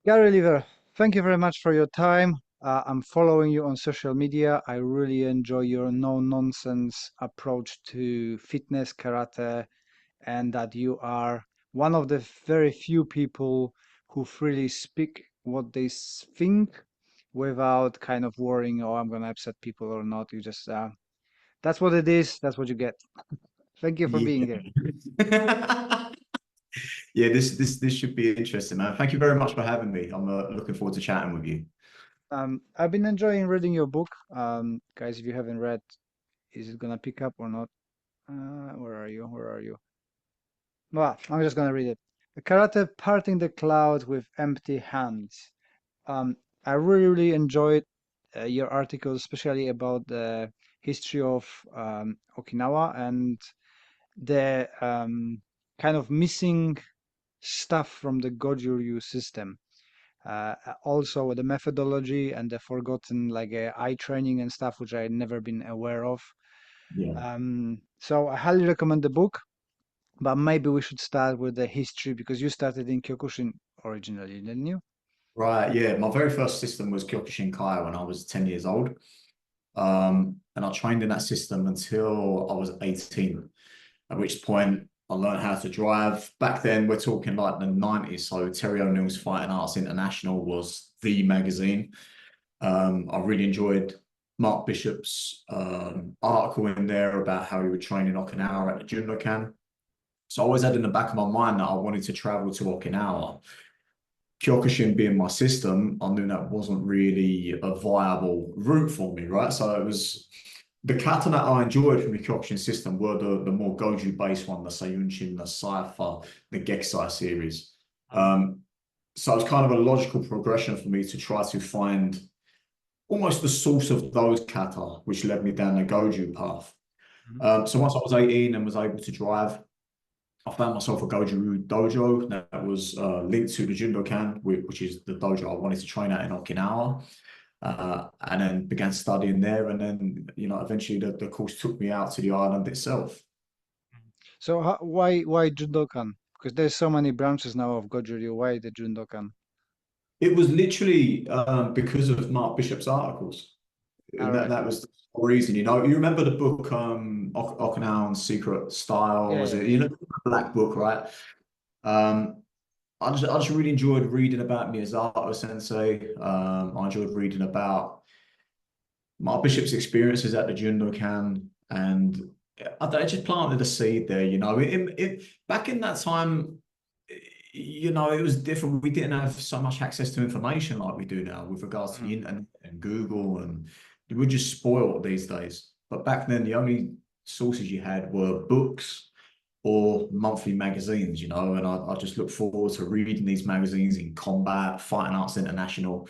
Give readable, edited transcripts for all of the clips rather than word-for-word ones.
Garry Lever, thank you very much for your time. I'm following you on social media. I really enjoy your no-nonsense approach to fitness, karate, and that you are one of the very few people who freely speak what they think without kind of worrying, oh, I'm going to upset people or not. You just, that's what it is. That's what you get. Thank you for Yeah. being here. Yeah, this should be interesting, man. Thank you very much for having me. I'm looking forward to chatting with you. I've been enjoying reading your book. Guys, if you haven't read, is it going to pick up or not? Where are you? Where are you? Well, I'm just gonna read it. Karate parting the clouds with empty hands. I really enjoyed your article, especially about the history of Okinawa and the kind of missing stuff from the Goju Ryu system. Also the methodology and the forgotten like eye training and stuff, which I had never been aware of. Yeah. So I highly recommend the book. But maybe we should start with the history because you started in Kyokushin originally, didn't you? Right, yeah. My very first system was Kyokushin Kai when I was 10 years old. And I trained in that system until I was 18, at which point I learned how to drive. Back then, we're talking like the 90s. So Terry O'Neill's Fighting Arts International was the magazine. I really enjoyed Mark Bishop's article in there about how he would train in Okinawa at the Jundokan. So I always had in the back of my mind that I wanted to travel to Okinawa. Kyokushin being my system, I knew that wasn't really a viable route for me, right? So it was the kata that I enjoyed from the Kyokushin system were the more Goju based one, the Seiyunchin, the Cypher, the Geksai series. Um, Um, so it's kind of a logical progression for me to try to find almost the source of those kata, which led me down the Goju path. mhm. So once I was 18 and was able to drive, I found myself a Goju Ryu dojo that was linked to the Jundokan, which is the dojo I wanted to train at in Okinawa. And then began studying there. And then, eventually the course took me out to the island itself. So why Judokan? Because there's so many branches now of Goju Ryu. Why the Judokan? It was literally because of Mark Bishop's articles. All That right. that was the reason. You remember the book Okinawan Secret Style, Yeah, was yeah, it? yeah. The black book, right? Um, I just really enjoyed reading about Miyazato Sensei. I enjoyed reading about Mark Bishop's experiences at the Jundokan, and I just planted a seed there. Back in that time, it was different. We didn't have so much access to information like we do now with regards to the Mhm. internet and Google, and we're just spoiled these days. But back then, the only sources you had were books or monthly magazines, and I just look forward to reading these magazines in Combat, Fighting Arts International.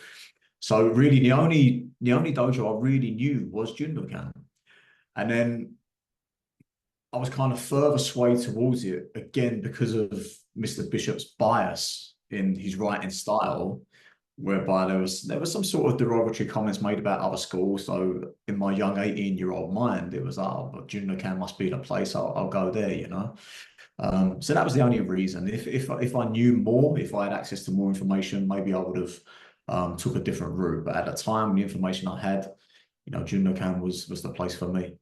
So really, the only dojo I really knew was Jundokan, and then I was kind of further swayed towards it again because of Mr. Bishop's bias in his writing style, whereby there was some sort of derogatory comments made about other schools. So in my young 18-year-old mind, it was, oh, but Jundokan must be the place. I'll go there. So that was the only reason. If I knew more, if I had access to more information, maybe I would have took a different route. But at the time, the information I had, Jundokan was the place for me.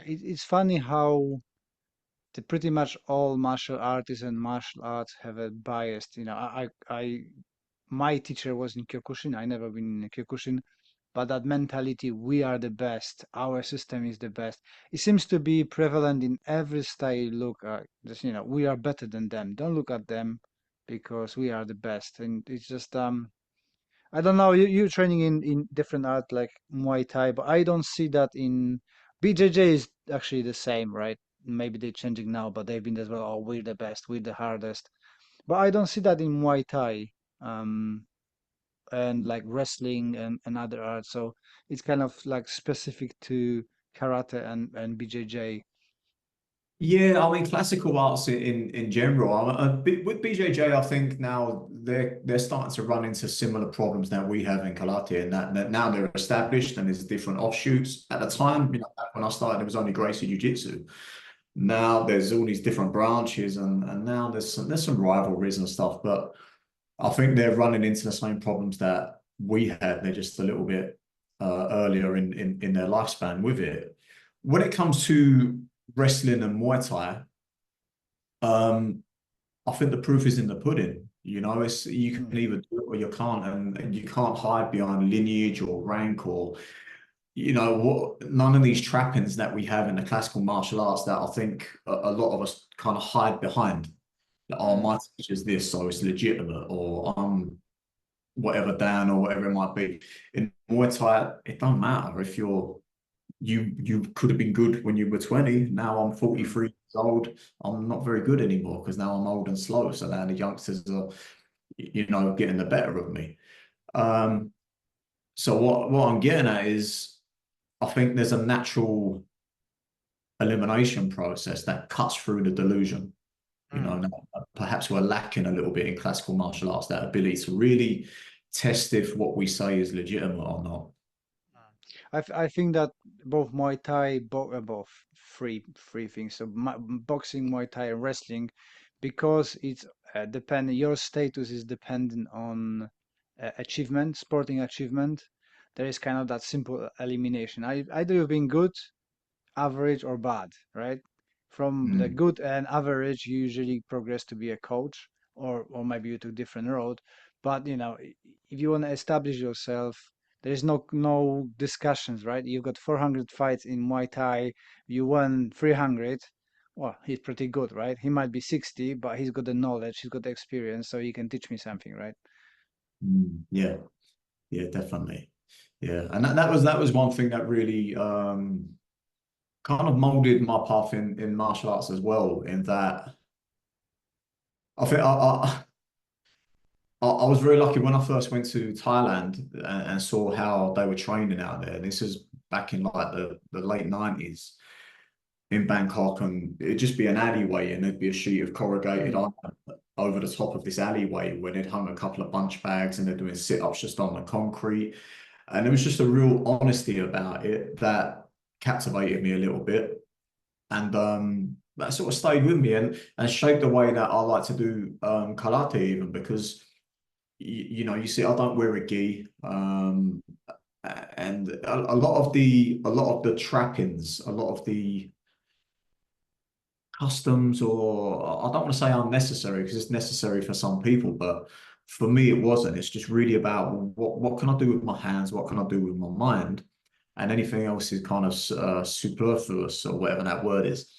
It's funny how pretty much all martial artists and martial arts have a bias. My teacher was in Kyokushin. I never been in Kyokushin, but that mentality, we are the best, our system is the best. It seems to be prevalent in every style you look at. Just, we are better than them. Don't look at them because we are the best. And it's just I don't know, you're training in different art like Muay Thai, but I don't see that in BJJ is actually the same, right? Maybe they're changing now, but they've been as well, oh, we're the best, we're the hardest. But I don't see that in Muay Thai. And like wrestling and other arts. So it's kind of like specific to karate and BJJ. Yeah, I mean classical arts in general. With BJJ, I think now they're starting to run into similar problems that we have in karate, and that now they're established and there's different offshoots. At the time, back when I started, there was only Gracie Jiu-Jitsu. Now there's all these different branches, and now there's some rivalries and stuff. But I think they're running into the same problems that we had. They're just a little bit earlier in their lifespan with it. When it comes to wrestling and Muay Thai, um, I think the proof is in the pudding. You know, it's you Mm, can either do it or you can't, and you can't hide behind lineage or rank or what. None of these trappings that we have in the classical martial arts that I think a lot of us kind of hide behind. Oh, mm, my teacher's this, so it's legitimate, or whatever Dan or whatever it might be. In Muay Thai, it don't matter if you could have been good when you were 20. Now I'm mm. 43 years old. I'm not very good anymore because now I'm old and slow. So now the youngsters are, getting the better of me. Um, so what I'm getting at is I think there's a natural elimination process that cuts through the delusion. Mm. And perhaps we're lacking a little bit in classical martial arts, that ability to really test if what we say is legitimate or not. I think that both Muay Thai, both free things. So boxing, Muay Thai, and wrestling, because it's dependent. Your status is dependent on achievement, sporting achievement. There is kind of that simple elimination. Either you've been good, average, or bad, right? From the Mm, good and average, you usually progress to be a coach, or maybe you took different road. But if you want to establish yourself, there is no discussions, right? You've got 400 fights in Muay Thai, you won 300. Well, he's pretty good, right? He might be 60, but he's got the knowledge, he's got the experience, so he can teach me something, right? yeah, yeah, definitely. Yeah, and that was one thing that really kind of molded my path in martial arts as well. In that, I think I was very lucky when I first went to Thailand and saw how they were training out there. This is back in like the late 90s in Bangkok, and it'd just be an alleyway, and there'd be a sheet of corrugated Mm, iron over the top of this alleyway where they'd hung a couple of bunch bags and they're doing sit-ups just on the concrete. And there was just a real honesty about it that captivated me a little bit. And that sort of stayed with me and shaped the way that I like to do karate even because you see I don't wear a gi and a lot of the trappings, a lot of the customs, or I don't want to say unnecessary because it's necessary for some people, but for me it wasn't. It's just really about what can I do with my hands, what can I do with my mind, and anything else is kind of superfluous or whatever that word is.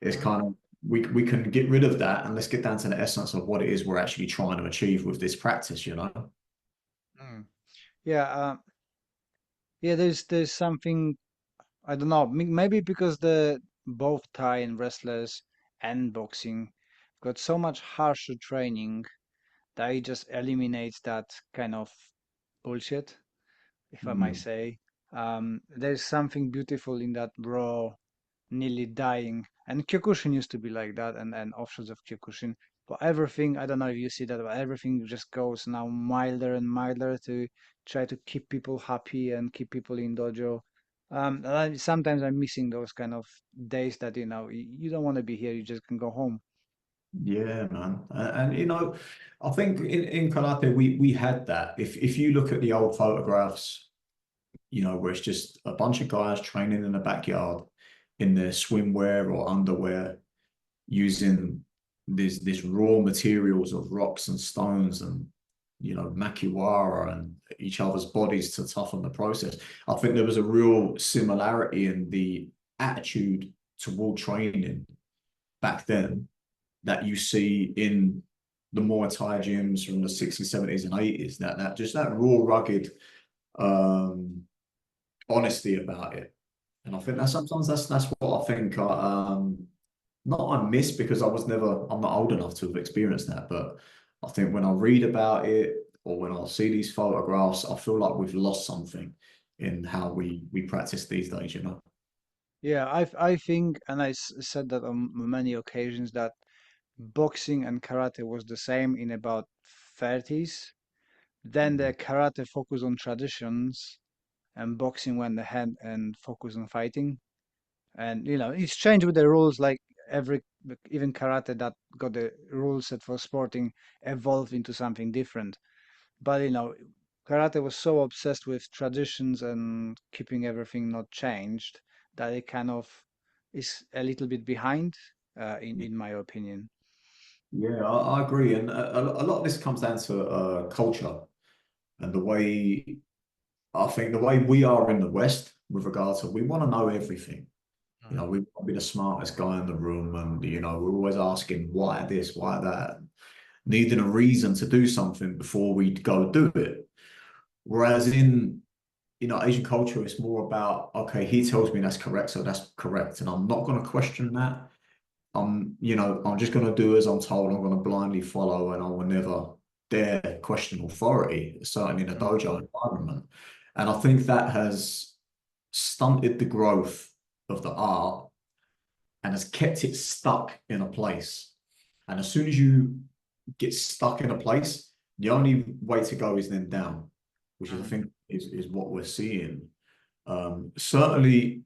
It's mm, kind of we can get rid of that and let's get down to the essence of what it is we're actually trying to achieve with this practice, you know? mm. Yeah, yeah. There's something. I don't know. Maybe because the both Thai and wrestlers and boxing got so much harsher training that it just eliminates that kind of bullshit, if I might Mm. say. There's something beautiful in that raw, nearly dying. And Kyokushin used to be like that, and offshoots of Kyokushin. But everything, I don't know if you see that, but everything just goes now milder and milder to try to keep people happy and keep people in dojo. Sometimes I'm missing those kind of days that, you don't want to be here, you just can go home. Yeah, man. And, I think in karate we had that. If you look at the old photographs, where it's just a bunch of guys training in the backyard in their swimwear or underwear, using this raw materials of rocks and stones and makiwara and each other's bodies to toughen the process. I think there was a real similarity in the attitude toward training back then that you see in the Muay Thai gyms from the 60s, 70s, and 80s. That just that raw, rugged um, honesty about it. And I think that Mm. sometimes that's what I think not I miss because I'm not old enough to have experienced that, but I think when I read about it or when I see these photographs, I feel like we've lost something in how we practice these days, you know. Yeah, I think, and said that on many occasions, that boxing and karate was the same in about 30s. Then the karate focused on traditions, and boxing went ahead and focused on fighting. And it's changed with the rules like every even karate that got the rules set for sporting evolved into something different. But karate was so obsessed with traditions and keeping everything not changed that it kind of is a little bit behind, in my opinion. Yeah, I agree. And a lot of this comes down to culture and the way I think the way we are in the West with regard to we want to know everything. You know, Mhm. we want to be the smartest guy in the room, and we're always asking why this, why that, needing a reason to do something before we go do it. Whereas in Asian culture, it's more about okay, he tells me that's correct, so that's correct, and I'm not going to question that. I'm just going to do as I'm told. I'm going to blindly follow, and I will never dare question authority, certainly in a Mm. dojo environment. And I think that has stunted the growth of the art and has kept it stuck in a place. And as soon as you get stuck in a place, the only way to go is then down, which is I Mhm. think is what we're seeing. Certainly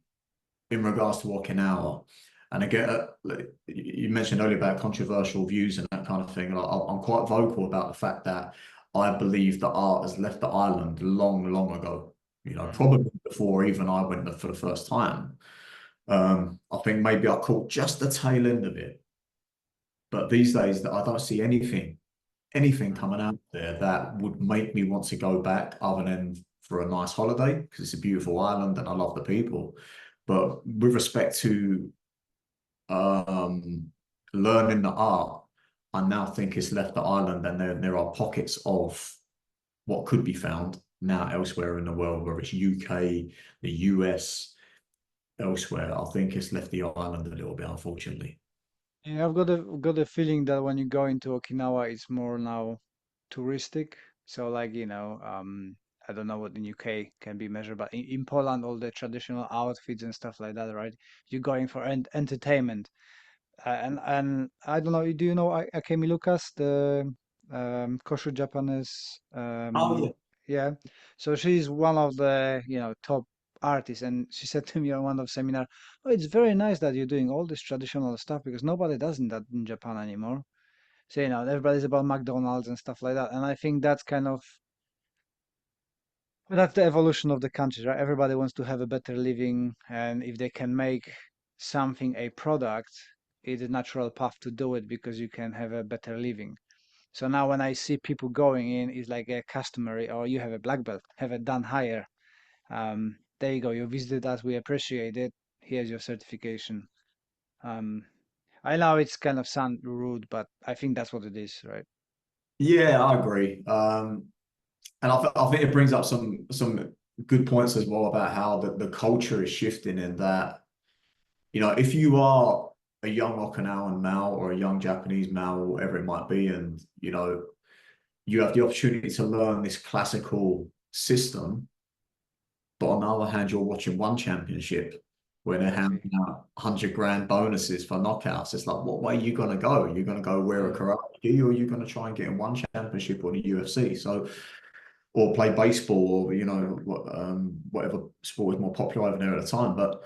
in regards to Okinawa. And again, like you mentioned earlier about controversial views and that kind of thing. Like, I'm quite vocal about the fact that I believe that art has left the island long, long ago. Mhm. Probably before even I went there for the first time. I think maybe I caught just the tail end of it. But these days, that I don't see anything Mhm. coming out there that would make me want to go back other than for a nice holiday because it's a beautiful island and I love the people. But with respect to um, learning the art, I now think it's left the island and there are pockets of what could be found now elsewhere in the world, whether it's UK, the US, elsewhere. I think it's left the island a little bit, unfortunately. Yeah, I've got a feeling that when you go into Okinawa, it's more now touristic. So like, I don't know what in UK can be measured, but in Poland, all the traditional outfits and stuff like that, right? You're going for entertainment. And I don't know, do you know Akemi Lucas, the kosher Japanese, Oh yeah. yeah. So she's one of the, top artists, and she said to me on one of seminar, "Oh, it's very nice that you're doing all this traditional stuff because nobody does that in Japan anymore." So, everybody's about McDonald's and stuff like that. And I think that's the evolution of the country, right? Everybody wants to have a better living, and if they can make something a product, it's a natural path to do it because you can have a better living. So now when I see people going in, it's like a customary, or you have a black belt, have it done higher. There you go. You visited us. We appreciate it. Here's your certification. Um, I know it's kind of sound rude, but I think that's what it is, right? Yeah, I agree. And I think it brings up some good points as well about how the culture is shifting in that, if you are a young Okinawan male or a young Japanese male, or whatever it might be, and you have the opportunity to learn this classical system, but on the other hand, you're watching one championship where they're Exactly. handing out 100 grand bonuses for knockouts. It's like, what way are you gonna go? You're gonna go wear a Mm, karate gi, or are you gonna try and get in one championship or the UFC? So or play baseball or whatever sport was more popular over there at the time. But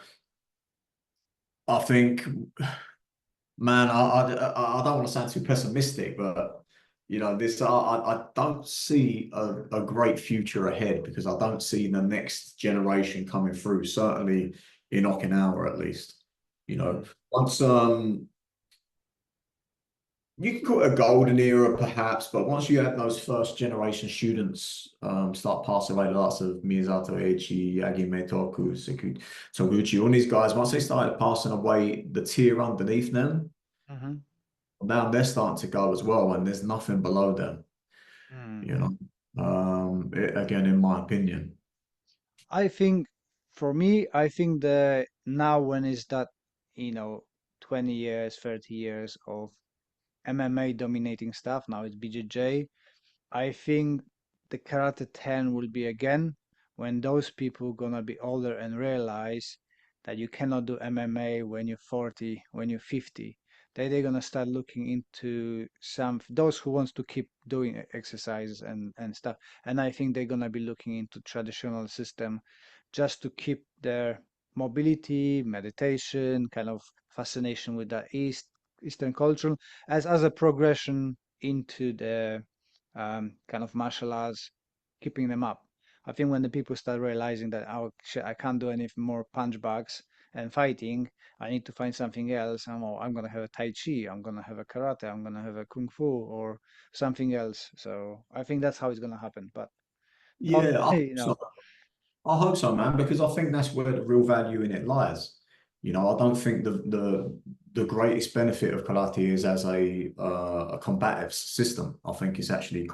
I think, man, I don't want to sound too pessimistic, but this I don't see a great future ahead because I don't see the next generation coming through. Certainly in Okinawa, at least. mm, Once you can call it a golden era, perhaps, but once you have those first generation students start passing away, the likes of Miyazato Eiichi, Yagime Toku, Toguchi, all these guys, once they started passing away, the tier underneath them, mhm, now they're starting to go as well, and there's nothing below them, mm. you know. Again, in my opinion. I think for me, I think that now when is that, you know, 20 years, 30 years of MMA dominating stuff, now it's BJJ. I think the Karate 10 will be again when those people gonna be older and realize that you cannot do MMA when you're 40, when you're 50. They're gonna start looking into those who wants to keep doing exercises and stuff. And I think they're gonna be looking into traditional system just to keep their mobility, meditation, kind of fascination with the East. Eastern culture as a progression into the kind of martial arts, keeping them up. I think when the people start realizing that, oh shit, I can't do any more punch bags and fighting, I need to find something else. I'm gonna have a Tai Chi, I'm gonna have a karate, I'm gonna have a Kung Fu or something else. So I think that's how it's gonna happen. But Yeah, I probably, hope so. I hope so, man, because I think that's where the real value in it lies. I don't think the greatest benefit of karate is as a combative system. I think it's actually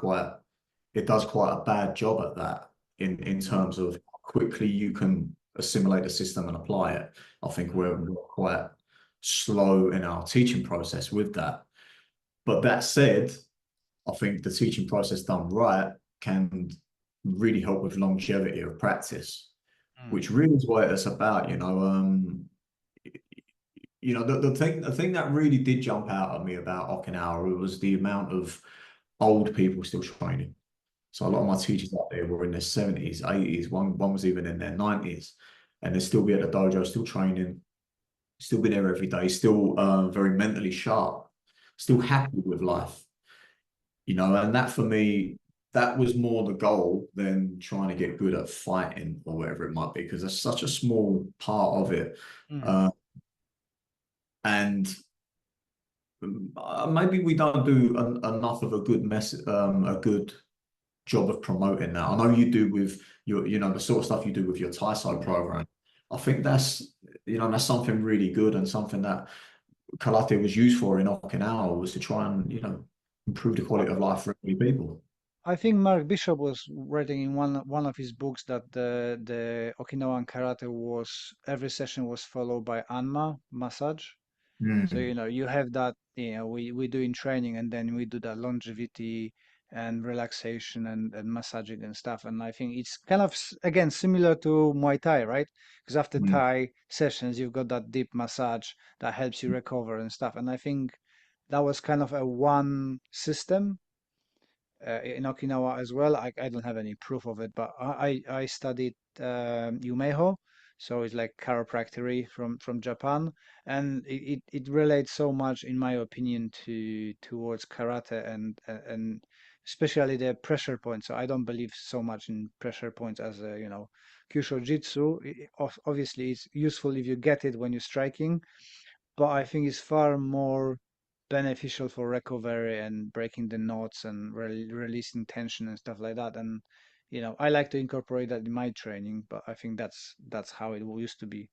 it does quite a bad job at that in mm, terms of how quickly you can assimilate the system and apply it. I think mm, we're quite slow in our teaching process with that. But that said, I think the teaching process done right can really help with longevity of practice, mm, which really is what it's about. The thing that really did jump out at me about Okinawa was the amount of old people still training. So a lot of my mm, teachers out there were in their 70s, 80s. One was even in their 90s, and they'd still be at the dojo, still training, still be there every day, still very mentally sharp, still happy with life. And that for me, that was more the goal than trying to get good at fighting or whatever it might be, because that's such a small part of it. mm, Uh, and maybe we don't do enough of a good job of promoting that. I know you do with the sort of stuff you do with your Taiso program. I think that's something really good and something that karate was used for in Okinawa was to try and, improve the mm. quality of life for many people. I think Mark Bishop was writing in one of his books that the Okinawan karate was every session was followed by anma massage. So Mm. you have that we do in training, and then we do that longevity and relaxation and massaging and stuff. And I think it's kind of again similar to Muay Thai, right? Because after Mm. Thai sessions, you've got that deep massage that helps you recover and stuff. And I think that was kind of a one system in Okinawa as well. I don't have any proof of it, but I studied Yumeho, so it's like chiropractic from Japan, and it relates so much, in my opinion, towards karate and especially the pressure points. So I don't believe so much in pressure points as a Kyusho Jitsu. Obviously, it's useful if you get it when you're striking, but I think it's far more beneficial for recovery and breaking the knots and releasing tension and stuff like that. And I like to incorporate that in my training, but I think that's how it used to be.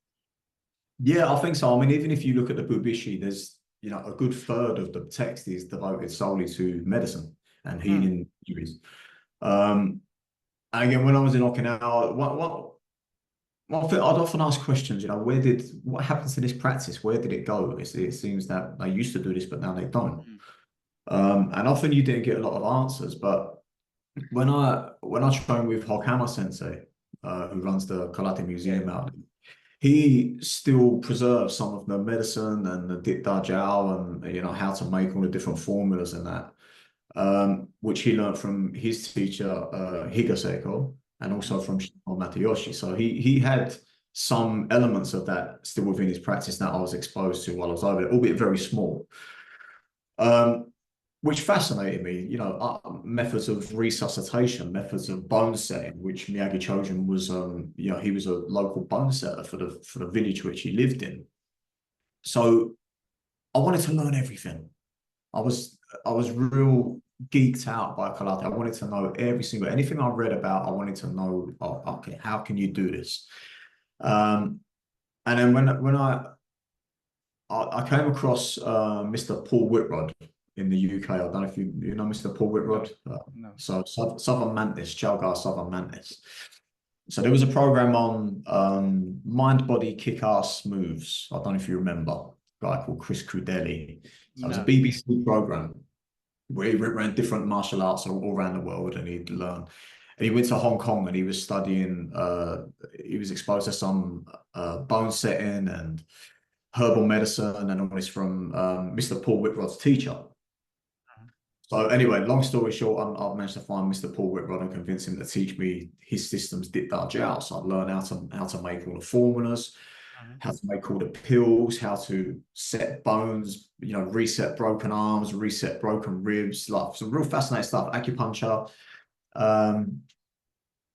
Yeah, I think so. I mean, even if you look at the Bubishi, there's, a good third of the text is devoted solely to medicine and Mm, healing injuries. Um, and again, when I was in Okinawa, one thing I'd often ask questions, what happened to this practice? Where did it go? It seems that they used to do this, but now they don't. mm, And often you didn't get a lot of answers. But when I train with Hokama Sensei, who runs the Karate yeah, Museum out there, he still preserves some of the medicine and the dit da jiao and how to make all the different formulas and that, which he learned from his teacher Higaseko and mm, also from Shimon Matayoshi. So he had some elements of that still within his practice that I was exposed to while I was over there, albeit very small. Um, which fascinated me, methods of resuscitation, methods of bone setting, which Miyagi Chojun was, he was a local bone setter for the village which he lived in. So I wanted to learn everything. I was I was real geeked out by karate. I wanted to know anything I read about. I wanted to know, oh, okay, how can you do this? Um, and then when I came across Mr. Paul Whitrod in the UK. I don't know if you know Mr. Paul no, Whitrod. no, So Southern Mantis, Chalgar Southern Mantis. So there was a program on mind body kick ass moves. I don't know if you remember, a guy called Chris Crudelli. So it was a no. BBC program where he went around different martial arts all around the world and he'd learn. And he went to Hong Kong and he was studying, he was exposed to some bone setting and herbal medicine and all this from Mr. Paul Whitrod's teacher. So anyway, long story short, I've managed to find Mr. Paul Whitrod and convince him to teach me his systems Dit Da Jiao. So I'd learn how to make all the formulas. Mhm. how to make all the pills, how to set bones, reset broken arms, reset broken ribs, like some real fascinating stuff, acupuncture. Um,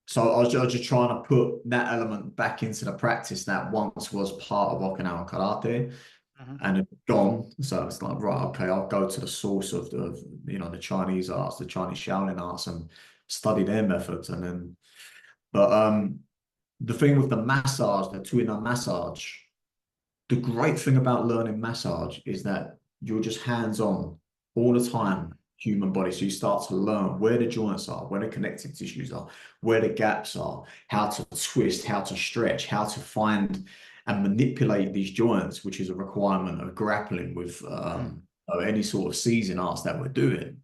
so I was just trying to put that element back into the practice that once was part of Okinawan Karate Mhm. and had gone. So it's like, right, okay, I'll go to the source of the Chinese arts, the Chinese Shaolin arts, and study their methods. But the thing with the massage, the Tuina massage, the great thing about learning massage is that you're just hands-on all the time, human body. So you start to learn where the joints are, where the connective tissues are, where the gaps are, how to twist, how to stretch, how to find and manipulate these joints, which is a requirement of grappling with Mm. any sort of seizing arts that we're doing.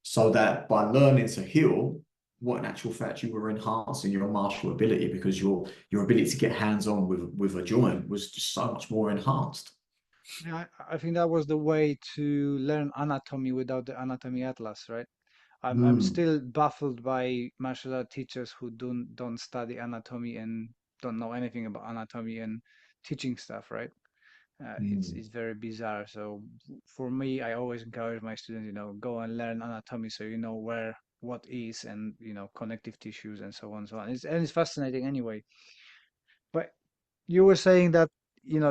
So that by learning to heal, what in actual fact you were enhancing your martial ability because your ability to get hands on with a joint was just so much more enhanced. Yeah, I think that was the way to learn anatomy without the anatomy atlas, right? I'm Mm, still baffled by martial art teachers who don't study anatomy and don't know anything about anatomy and teaching stuff, right? mm. It's very bizarre. So for me, I always encourage my students, go and learn anatomy so you know where what is and connective tissues and so on and so on. And it's fascinating anyway. But you were saying that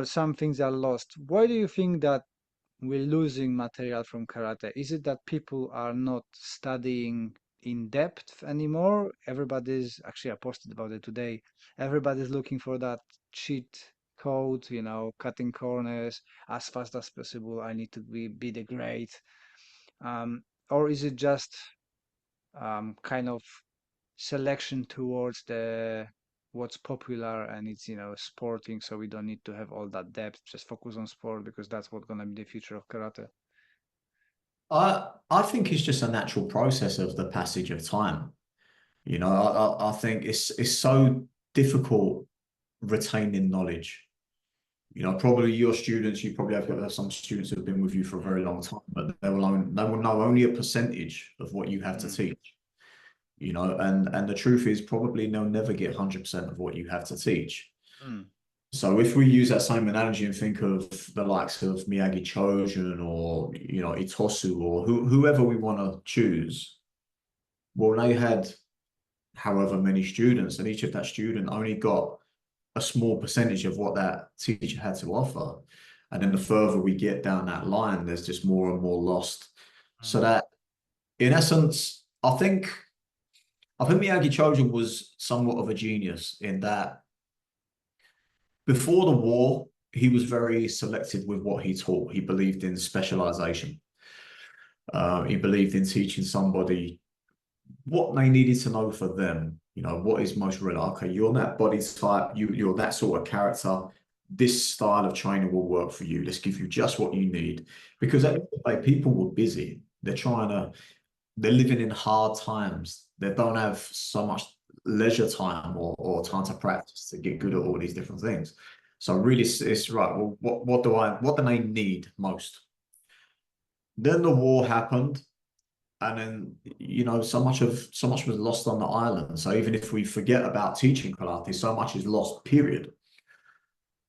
some things are lost. Why do you think that we're losing material from karate? Is it that people are not studying in depth anymore? Everybody's actually, I posted about it today. Everybody's looking for that cheat code, cutting corners as fast as possible. I need to be the great. Or is it just kind of selection towards the what's popular and it's sporting, so we don't need to have all that depth, just focus on sport because that's what's going to be the future of karate. I think it's just a natural process of the passage of time. I think it's so difficult retaining knowledge. Probably your students, you probably have got some students who have been with you for a Mm, very long time, but they will know only a percentage of what you have to mm, teach. And the truth is probably they'll never get 100% of what you have to teach. mm, So if we use that same analogy and think of the likes of Miyagi Chojun or Itosu or whoever we want to choose, well, they had however many students, and each of that student only got a small percentage of what that teacher had to offer. And then the further we get down that line, there's just more and more lost. So mm, that in essence, I think Miyagi Chojun was somewhat of a genius in that before the war, he was very selective with what he taught. He believed in specialization. He believed in teaching somebody what they needed to know for them. What is most relevant. Okay, you're that body type, you're that sort of character. This style of training will work for you. Let's give you just what you need. Because at the end of the day, people were busy. They're living in hard times. They don't have so much leisure time or time to practice to get good at all these different things. So really, it's right. Well, what do they need most? Then the war happened, and then so much was lost on the island. So even if we forget about teaching karate, so much is lost. Period.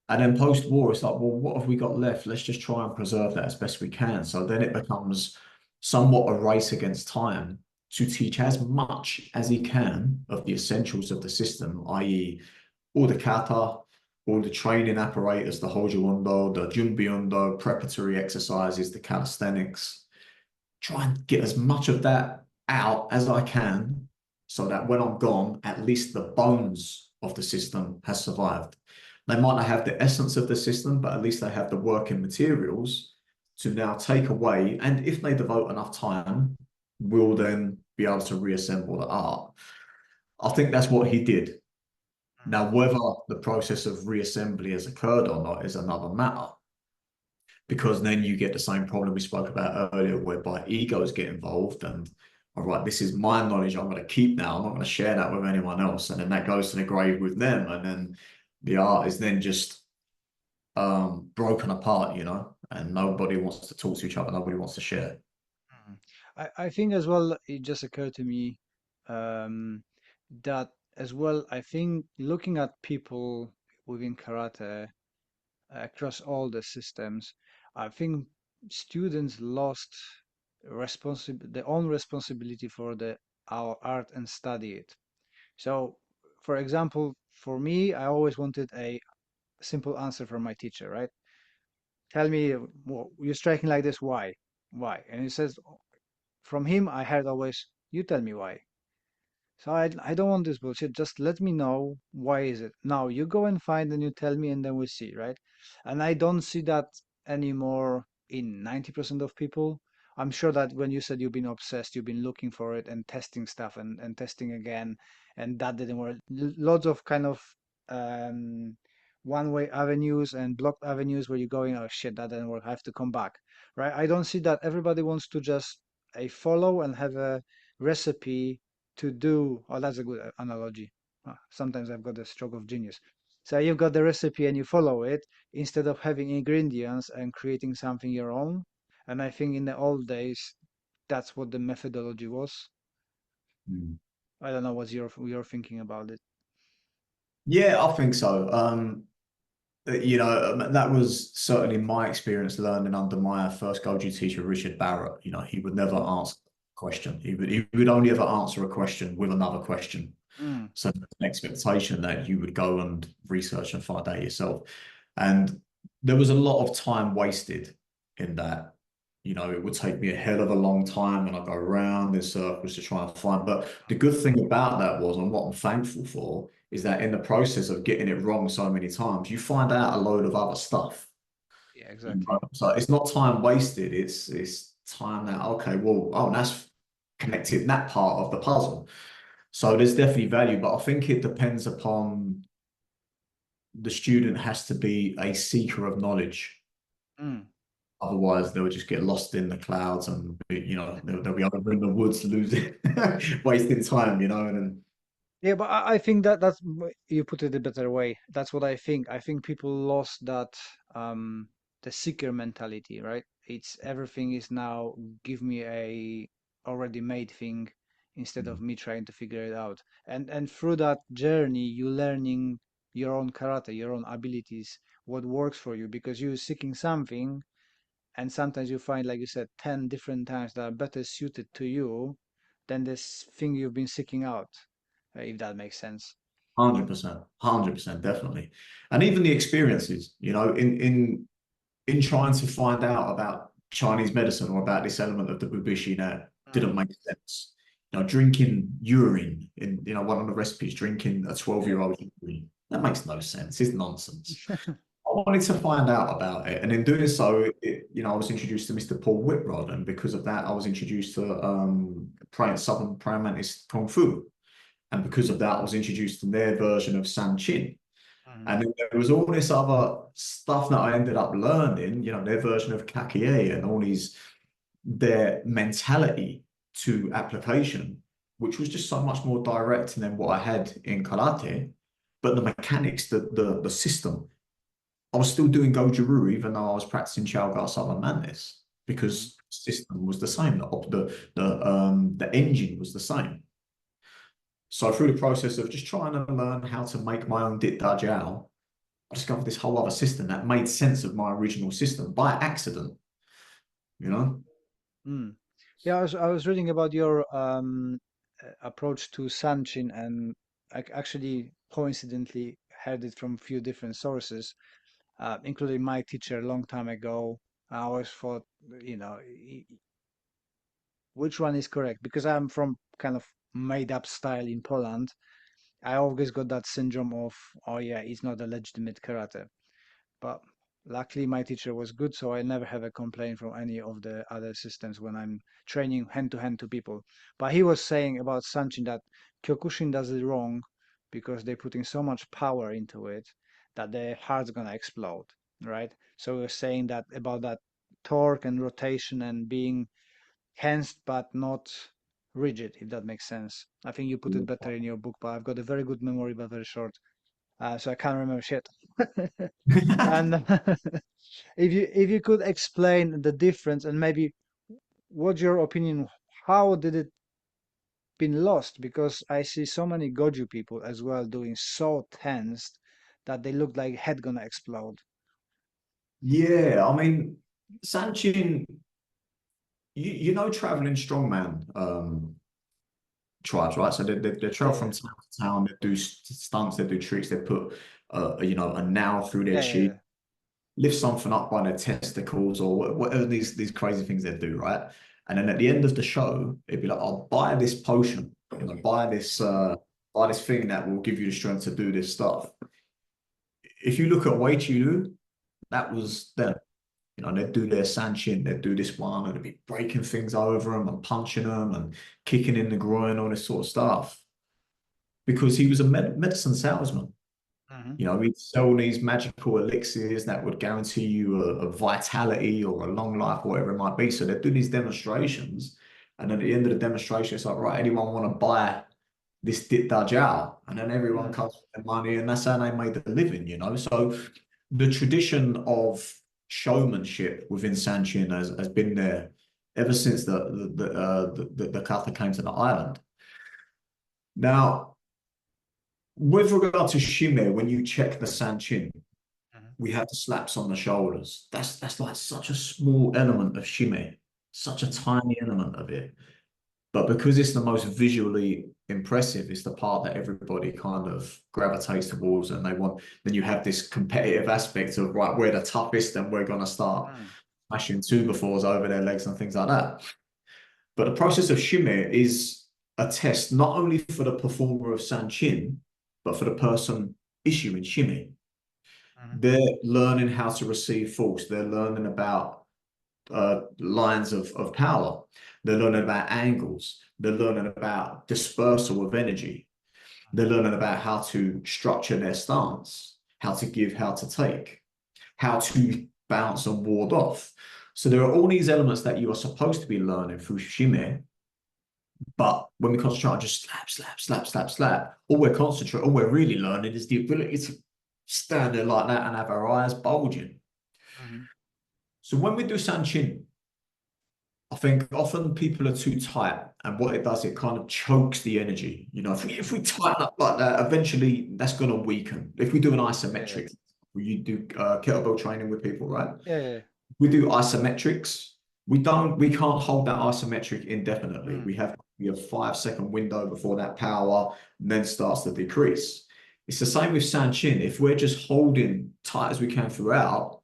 And then post-war, it's like, well, what have we got left? Let's just try and preserve that as best we can. So then it becomes somewhat a race against time to teach as much as he can of the essentials of the system, i.e., all the kata, all the training apparatus, the Hojo Undo, the Junbi Undo, preparatory exercises, the calisthenics. Try and get as much of that out as I can so that when I'm gone, at least the bones of the system has survived. They might not have the essence of the system, but at least they have the working materials to now take away. And if they devote enough time, we'll then be able to reassemble the art. I think that's what he did. mm, Now, whether the process of reassembly has occurred or not is another matter, because then you get the same problem we spoke about earlier, whereby egos get involved and, all right, this is my knowledge I'm going to keep now. I'm not going to share that with anyone else. And then that goes to the grave with them. And then the art is then just broken apart, and nobody wants to talk to each other. Nobody wants to share. mm. I think as well, it just occurred to me um, that as well, I think looking at people within karate. across all the systems. I think students lost their own responsibility for the our art and study it. So, for example, for me, I always wanted a simple answer from my teacher, right? Tell me, you're striking like this, why? Why? And he says, from him, I heard always, you tell me why. So I don't want this bullshit. Just let me know why is it. Now you go and find and you tell me and then we see, right? And I don't see that anymore in 90% of people. I'm sure that when you said you've been obsessed, you've been looking for it and testing stuff and testing again, and that didn't work. Lots of kind of um, one-way avenues and blocked avenues where you're going, oh shit, that didn't work. I have to come back, right? I don't see that everybody wants to just a follow and have a recipe to do. Oh, that's a good analogy. Sometimes I've got a stroke of genius. So you've got the recipe and you follow it instead of having ingredients and creating something your own. And I think in the old days, that's what the methodology was. Mm. I don't know what's your thinking about it. Yeah, I think so. That was certainly my experience learning under my first Goju teacher, Richard Barrett. He would never answer a question. He would only ever answer a question with another question. Mm, So there's an expectation that you would go and research and find out yourself. And there was a lot of time wasted in that. It would take me a hell of a long time and I'd go around in circles to try and find. But the good thing about that was, and what I'm thankful for, is that in the process of getting it wrong so many times, you find out a load of other stuff. yeah, exactly. So it's not time wasted, it's time that, okay, well, oh, that's connected that part of the puzzle. So there's definitely value, but I think it depends upon the student has to be a seeker of knowledge. Mm. Otherwise, they'll just get lost in the clouds and they'll be over in the woods losing, wasting time, and Yeah, but I think that you put it a better way. That's what I think. I think people lost that the seeker mentality, right? It's everything is now give me a already made thing instead of me trying to figure it out. And through that journey, you learning your own karate, your own abilities, what works for you, because you're seeking something, and sometimes you find, like you said, 10 different times that are better suited to you than this thing you've been seeking out, if that makes sense. 100%, 100%, definitely. And even the experiences, in trying to find out about Chinese medicine or about this element of the Bubishi that didn't Mm. make sense. Drinking urine in, one of the recipes, drinking a Yeah. 12-year-old urine, that makes no sense. It's nonsense. I wanted to find out about it. And in doing so, I was introduced to Mr. Paul Whitrod. And because of that, I was introduced to Southern Praying Mantis Kung Fu. And because of that, I was introduced to their version of San Chin. Mhm. And then there was all this other stuff that I ended up learning, their version of Kakie and all these, their mentality to application, which was just so much more direct than what I had in karate. But the mechanics, the system, I was still doing Goju Ryu even though I was practicing Chow Southern Madness Mhm. because the system was the same. The engine was the same. So through the process of just trying to learn how to make my own Dit Da Jiao, I discovered this whole other system that made sense of my original system by accident, you know? Mm. Yeah, I was reading about your approach to Sanchin, and I actually coincidentally heard it from a few different sources, including my teacher a long time ago. I always thought, which one is correct? Because I'm from kind of made up style in Poland. I always got that syndrome of, oh yeah, it's not a legitimate karate. But luckily, my teacher was good, so I never have a complaint from any of the other systems when I'm training hand to hand to people. But he was saying about Sanchin that Kyokushin does it wrong because they're putting so much power into it that their heart's gonna explode, right? So we're saying that about that torque and rotation and being tensed but not rigid, if that makes sense. I think you put it better in your book, but I've got a very good memory, but very short, so I can't remember shit. And if you could explain the difference and maybe what's your opinion, how did it been lost? Because I see so many Goju people as well doing so tensed that they look like head gonna explode. Yeah, I mean, Sanchin, you know, traveling strongman tribes, right? So they Yeah, travel from yeah, town to town. They do stunts, they do tricks. They put, a nail through their yeah, yeah, cheek, yeah. lift something up by their testicles, or whatever these crazy things they do, right? And then at the end of the show, it'd be like, "I'll buy this potion, buy this thing that will give you the strength to do this stuff." If you look at Wei Chi, that was them. You know, they'd do their sanchin, they'd do this one, and they'd be breaking things over them and punching them and kicking in the groin, all this sort of stuff. Because he was a medicine salesman. Hmm. You know, he'd sell these magical elixirs that would guarantee you a vitality or a long life, or whatever it might be. So they'd do these demonstrations. And then at the end of the demonstration, it's like, right, anyone want to buy this Dit Da Jiao? And then everyone Mm. comes with their money, and that's how they made the living, you know? So the tradition of showmanship within Sanchin has been there ever since the Kata came to the island. Now, with regard to Shime, when you check the Sanchin, Hmm. we have the slaps on the shoulders. That's like such a small element of Shime, such a Hmm. tiny element of it. But because it's the most visually impressive, it's the part that everybody kind of gravitates towards, and they want. Then you have this competitive aspect of, right, we're the toughest, and we're gonna start Mm. smashing two befores over their legs and things like that. But the process of shimmy is a test not only for the performer of Sanchin, but for the person issuing shimmy. Hmm. They're learning how to receive force. They're learning about lines of power. They're learning about angles. They're learning about dispersal of energy. They're learning about how to structure their stance, how to give, how to take, how to bounce and ward off. So there are all these elements that you are supposed to be learning through shime, but when we concentrate on just slap, slap, slap, slap, slap, all we're really learning is the ability to stand there like that and have our eyes bulging. Hmm. So when we do Sanchin, I think often people are too tight, and what it does, it kind of chokes the energy. You know, if we Mm. tighten up like that, eventually that's going to weaken. If we do an Yeah, yeah, isometric, you do kettlebell training with people, right? yeah, yeah. We do isometrics. We can't hold that isometric indefinitely. Mm. We have a 5 second window before that power then starts to decrease. It's the same with Sanchin. If we're just holding tight as we can throughout,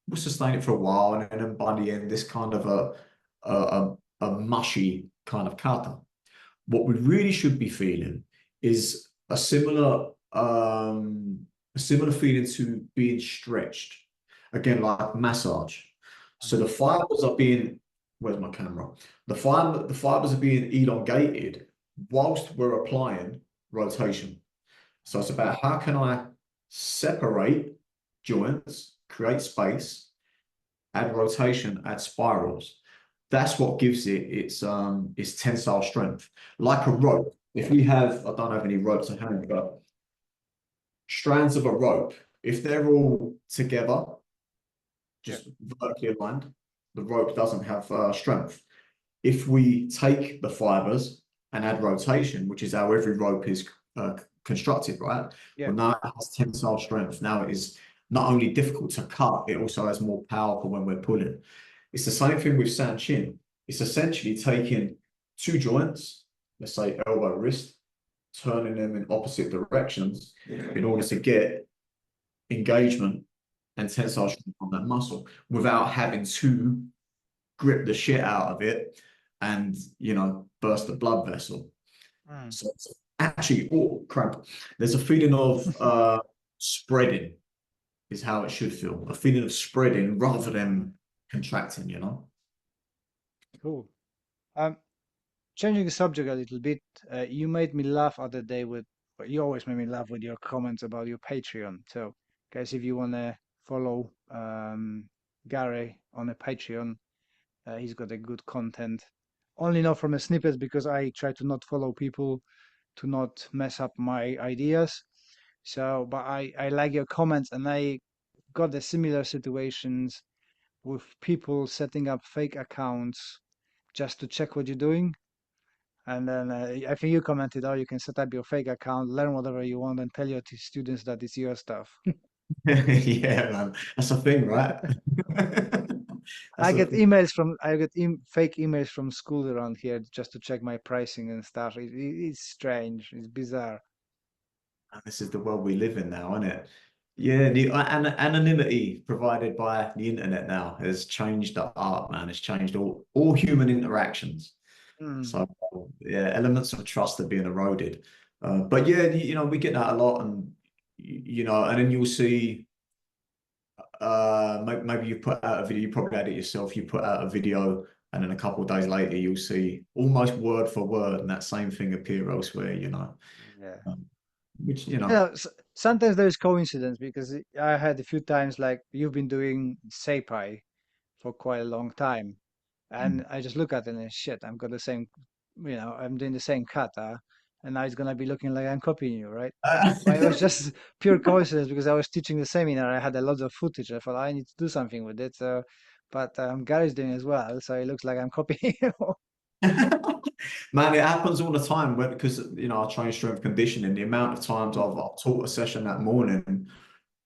we'll sustain it for a while, and then by the end, this kind of a mushy kind of kata. What we really should be feeling is a similar feeling to being stretched. Again, like massage. So Hmm. the fibers are being, where's my camera? The fibers are being elongated whilst we're applying rotation. So it's about how can I separate joints, create space, add rotation, add spirals. That's what gives it its tensile strength. Like a rope. If we have, I don't have any ropes at hand, but strands of a rope, if they're all together, Yeah. just vertically aligned, the rope doesn't have strength. If we take the fibers and add rotation, which is how every rope is constructed, right? Yeah. Well, now it has tensile strength. Now it is not only difficult to cut, it also has more power for when we're pulling. It's the same thing with Sanchin. It's essentially taking two joints, let's say elbow, wrist, turning them in opposite directions in order to get engagement and tensile strength on that muscle without having to grip the shit out of it and, burst the blood vessel. Mm. So it's actually, oh crap, there's a feeling of spreading is how it should feel. A feeling of spreading rather Mm. than contracting. Cool. Um, Changing the subject a little bit, you made me laugh other day with, well, you always make me laugh with your comments about your Patreon. So, guys, if you want to follow Gary on a Patreon, he's got a good content. Only not from a snippets because I try to not follow people to not mess up my ideas. So, but I like your comments, and I got the similar situations with people setting up fake accounts just to check what you're doing. And then I think you commented, oh, you can set up your fake account, learn whatever you want, and tell your students that it's your stuff. Yeah, man. That's a thing, right? I That's a get thing. emails from I get fake emails from school around here just to check my pricing and stuff. It's strange. It's bizarre. And this is the world we live in now, isn't it? Yeah, the anonymity provided by the internet now has changed the art, man. It's changed all human interactions. Mm, So yeah, elements of trust are being eroded. But yeah, you know, we get that a lot, and you know, and then you'll see maybe you put out a video, you probably had it yourself, you put out a video, and then a couple of days later you'll see almost word for word and that same thing appear elsewhere, you know. yeah. Um, which, you You know, know, sometimes there's coincidence because I had a few times like you've been doing Seipai for quite a long time, and I just look at it and shit, I've got the same, I'm doing the same kata, and now it's gonna be looking like I'm copying you, right? But it was just pure coincidence because I was teaching the seminar. I had a lot of footage. I thought I need to do something with it. So, but Gary's doing as well, so it looks like I'm copying you. man, it happens all the time because you know I train strength conditioning. The amount of times Mm. I've taught a session that morning,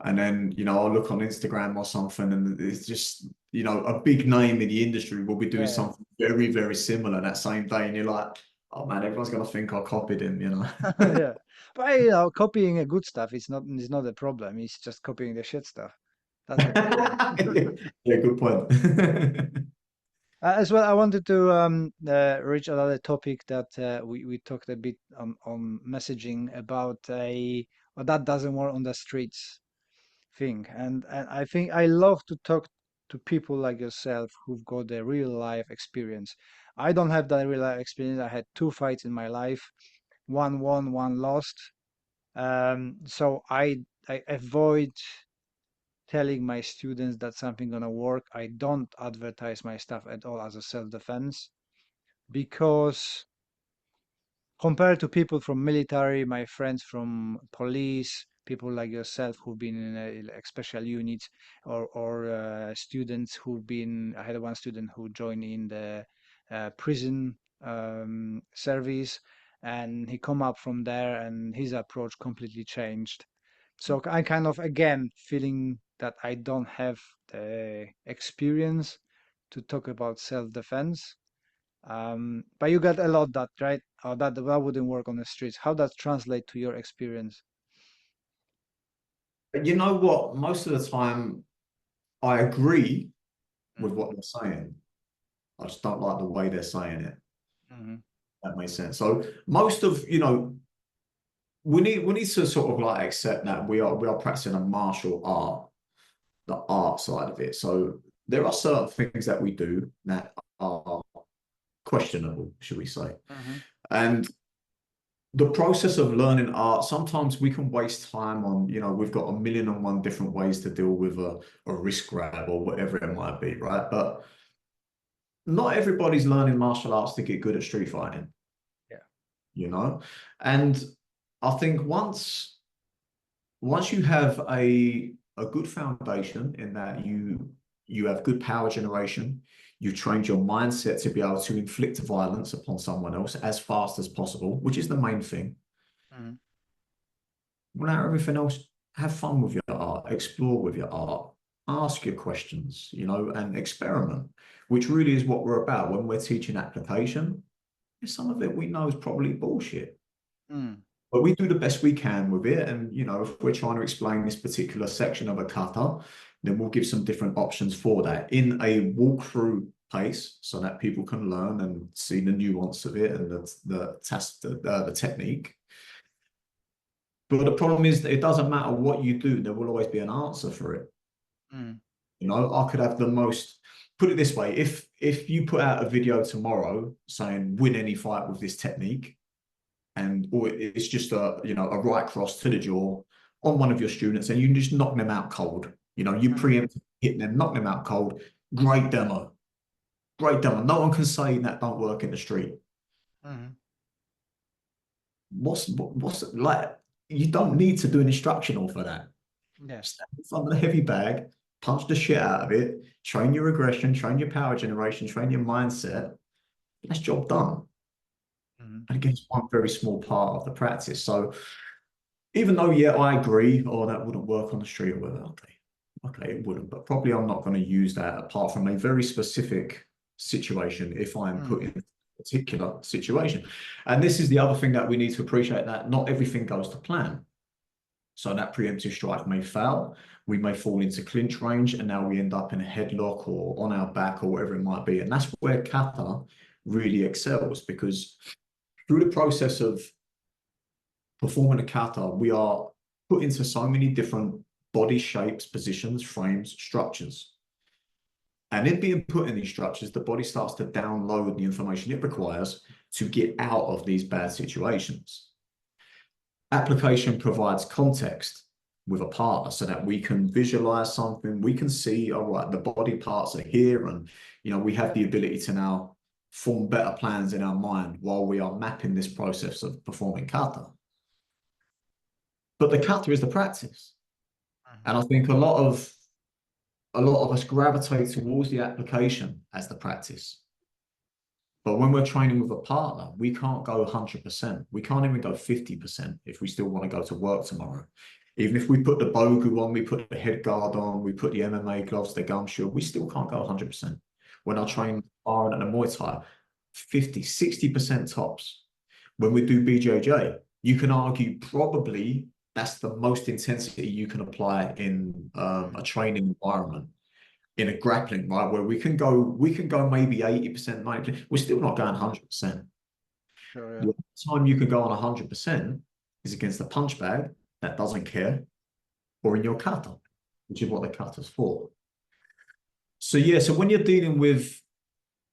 and then you know I'll look on Instagram or something, and it's just you know a big name in the industry will be doing Yeah, something very very similar that same day, and you're like, oh man, everyone's gonna think I copied him, you know. yeah. But copying a good stuff is not a problem. It's just copying the shit stuff. That's the problem. Yeah, good point. As well, I wanted to reach another topic that we talked a bit on messaging about well, that doesn't work on the streets thing. And I think I love to talk to people like yourself who've got the real life experience. I don't have that real life experience. I had two fights in my life, one won, one lost. So I avoid telling my students that something gonna work. I don't advertise my stuff at all as a self-defense because compared to people from military, my friends from police, people like yourself who've been in like special units, or students who've been. I had one student who joined in the prison service, and he come up from there, and his approach completely changed. So I kind of again feeling that I don't have the experience to talk about self-defense. But you got a lot that, right? That wouldn't work on the streets. How does translate to your experience? You know what? Most of the time, I agree with Mm, what they're saying. I just don't like the way they're saying it. mhm, That makes sense. So most of, you know, we need to sort of like accept that we are practicing a martial art, the art side of it. So there are certain things that we do that are questionable, should we say? mhm, And the process of learning art, sometimes we can waste time on, you know, we've got a million and one different ways to deal with a wrist grab or whatever it might be, right? But not everybody's learning martial arts to get good at street fighting, yeah. you know? And I think once you have a good foundation in that you have good power generation, you trained your mindset to be able to inflict violence upon someone else as fast as possible, which is the main thing. Mhm, Without everything else, have fun with your art, explore with your art, ask your questions, you know, and experiment, which really is what we're about when we're teaching application. Some of it we know is probably bullshit, mm, but we do the best we can with it. And, you know, if we're trying to explain this particular section of a kata, then we'll give some different options for that in a walkthrough pace so that people can learn and see the nuance of it and the technique. But the problem is that it doesn't matter what you do, there will always be an answer for it. mm, You know, I could have the most, put it this way, if you put out a video tomorrow saying win any fight with this technique, and or it's just a you know a right cross to the jaw on one of your students, and you just knock them out cold. You know, you mhm, preempt hitting them, knock them out cold. Great demo, great demo. No one can say that don't work in the street. mhm. What's like? You don't need to do an instructional for that. Yeah. Stand in front of the heavy bag, punch the shit out of it, train your aggression, train your power generation, train your mindset. That's job done. Mhm, And again, it's one very small part of the practice. So even though, yeah, I agree, or that wouldn't work on the street or whatever. Okay, it wouldn't, but probably I'm not going to use that apart from a very specific situation if I'm put Mm, in a particular situation. And this is the other thing that we need to appreciate, that not everything goes to plan. So that preemptive strike may fail. We may fall into clinch range, and now we end up in a headlock or on our back or whatever it might be. And that's where kata really excels, because through the process of performing a kata, we are put into so many different body shapes, positions, frames, structures. And in being put in these structures, the body starts to download the information it requires to get out of these bad situations. Application provides context with a partner so that we can visualize something. We can see, all right, the body parts are here, and we have the ability to now form better plans in our mind while we are mapping this process of performing kata. But the kata is the practice. And mhm. I think a lot of us gravitate towards the application as the practice. But when we're training with a partner, we can't go 100%. We can't even go 50% if we still want to go to work tomorrow. Even if we put the bogu on, we put the head guard on, we put the MMA gloves, the gum shield, we still can't go 100%. When I No. train sparring and a Muay Thai, 50, 60% tops. When we do BJJ, you can argue probably that's the most intensity you can apply in a Mm, training environment, in a grappling, right? Where we can go maybe 80%, 90%. We're still not going 100%. sure, The yeah. only time you can go on 100% is against a punch bag that doesn't care, or in your kata, which is what the kata's for. So yeah, so when you're dealing with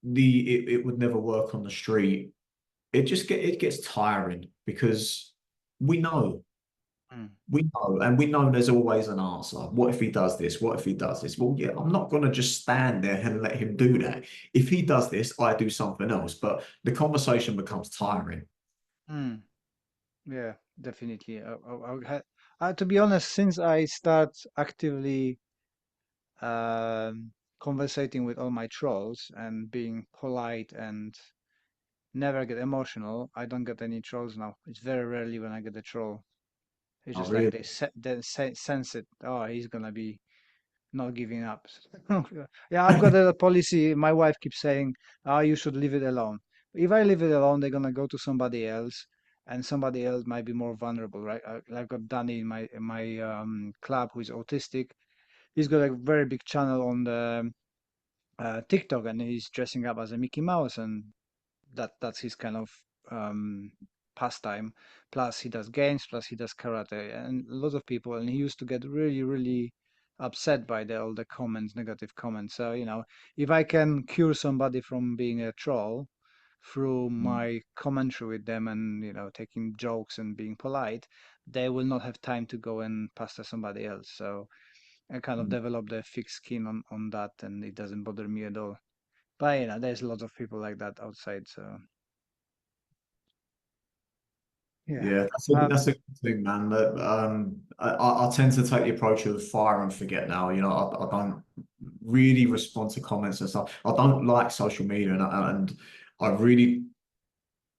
it would never work on the street, it gets tiring, because we know Mm, we know there's always an answer. What if he does this? What if he does this? Well, yeah, I'm not going to just stand there and let him do that. If he does this, I do something else. But the conversation becomes tiring. mm, yeah, definitely. To be honest, since I start actively conversating with all my trolls and being polite and never get emotional, I don't get any trolls now. It's very rarely when I get a troll. It's I just like really, they sense it. Oh, he's gonna be not giving up. Yeah, I've got a policy. My wife keeps saying, "Oh, you should leave it alone." If I leave it alone, they're gonna go to somebody else, and somebody else might be more vulnerable, right? I've got Danny in my club who is autistic. He's got a very big channel on the TikTok, and he's dressing up as a Mickey Mouse, and that's his kind of um, pastime. Plus, he does games. Plus, he does karate, and a lot of people. And he used to get really, really upset by all the comments, negative comments. So if I can cure somebody from being a troll through my commentary with them and taking jokes and being polite, they will not have time to go and pester somebody else. So I kind of developed a thick skin on that, and it doesn't bother me at all. But there's lots of people like that outside. So yeah. yeah, Um, that's a good thing, man. That I tend to take the approach of fire and forget now. I don't really respond to comments and stuff. I don't like social media, and I really